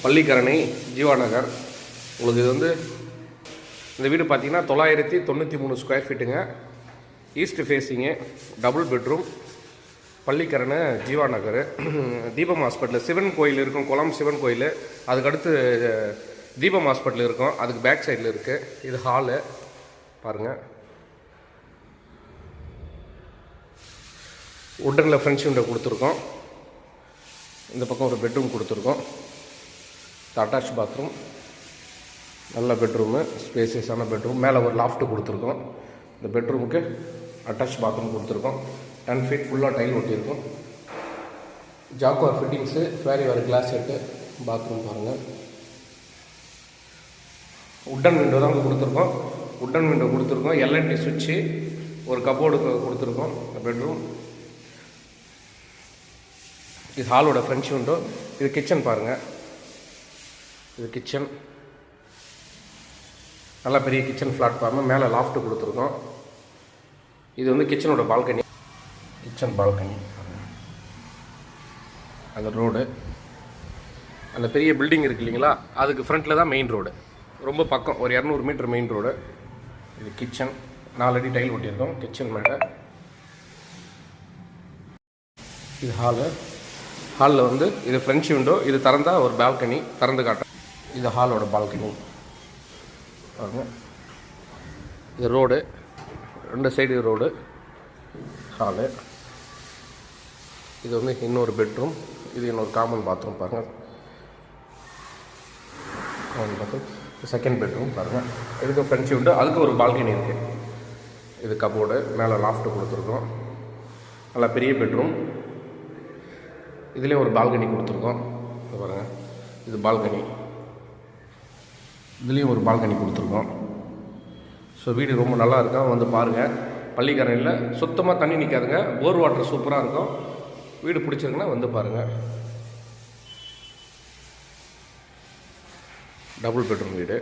பள்ளிக்கரணை ஜீவா நகர். உங்களுக்கு இது வந்து இந்த வீடு பார்த்தீங்கன்னா 993 ஸ்கொயர் ஃபீட்டுங்க. East facing, double bedroom, Pallikaranai Jeeva Nagar. Deepam hospital Sivan கோயில் இருக்கும், குளம் சிவன் கோயில், அதுக்கடுத்து தீபம் ஹாஸ்பிட்டல் இருக்கும், அதுக்கு பேக் சைடில் இருக்குது. இது ஹாலு பாருங்கள். உட்டனில் ஃப்ரெண்ட்ஸ் விண்டோ கொடுத்துருக்கோம். இந்த பக்கம் ஒரு பெட்ரூம் கொடுத்துருக்கோம். அட்டாச் பாத்ரூம், நல்ல பெட்ரூமு, ஸ்பேசியஸான பெட்ரூம். மேலே ஒரு லாஃப்ட்டு கொடுத்துருக்கோம். இந்த பெட்ரூமுக்கு அட்டாச் பாத்ரூம் கொடுத்துருக்கோம். 10 ஃபீட் ஃபுல்லாக டைல் ஒட்டியிருக்கோம். ஜாக்குவார் ஃபிட்டிங்ஸு, ஃபேரி வேறு கிளாஸ் செட்டு. பாத்ரூம் பாருங்கள். உட்டன் விண்டோ தான் கொடுத்துருக்கோம். உட்டன் விண்டோ கொடுத்துருக்கோம். எல்என்டி சுவிட்சு, ஒரு கபோர்டு கொடுத்துருக்கோம். பெட்ரூம். இது ஹாலோட ஃப்ரெண்ட்ஸ் விண்டோ. இது கிச்சன் பாருங்கள். இது கிச்சன், நல்லா பெரிய கிச்சன் பிளாட்ஃபார்மு. மேலே லாஃப்ட்டு கொடுத்துருக்கோம். இது வந்து கிச்சனோட பால்கனி. Kitchen balcony. அந்த ரோடு, அந்த பெரிய பில்டிங் இருக்குது இல்லைங்களா, அதுக்கு ஃப்ரண்ட்டில் தான் மெயின் ரோடு. ரொம்ப பக்கம், ஒரு 200 மீட்டர் மெயின் ரோடு. இது கிச்சன், 4 அடி டைல் ஒட்டியிருக்கோம் கிச்சன் மேலே. இது ஹாலு. ஹாலில் வந்து இது ஃப்ரெண்ட்ஸ் விண்டோ. இது திறந்தால் ஒரு பால்கனி, திறந்து காட்டுறேன். இது ஹாலோட பால்கனி பாருங்கள். இது ரோடு, 2 சைடு ரோடு. ஹாலு. இது வந்து இன்னொரு பெட்ரூம். இது இன்னொரு காமன் பாத்ரூம் பாருங்கள். Common bathroom. செகண்ட் பெட்ரூம் பாருங்கள். இதுக்கு ஃப்ரெண்ட்ஸ் விண்டோ, அதுக்கு ஒரு பால்கனி இருக்குது. இது கபோர்டு, மேலே லாஃப்ட்டு கொடுத்துருக்கோம். நல்லா பெரிய பெட்ரூம். இதுலேயும் ஒரு பால்கனி கொடுத்துருக்கோம். இது பாருங்கள், இது பால்கனி. இதுலேயும் ஒரு பால்கனி கொடுத்துருக்கோம். ஸோ வீடு ரொம்ப நல்லா இருக்கும், வந்து பாருங்கள். பள்ளிக்கரணையில் சுத்தமாக தண்ணி நிற்காதுங்க, போர் வாட்டர் சூப்பராக இருக்கும். வீடு பிடிச்சிருக்குன்னா வந்து பாருங்கள். டபுள் பெட்ரூம் வீடு.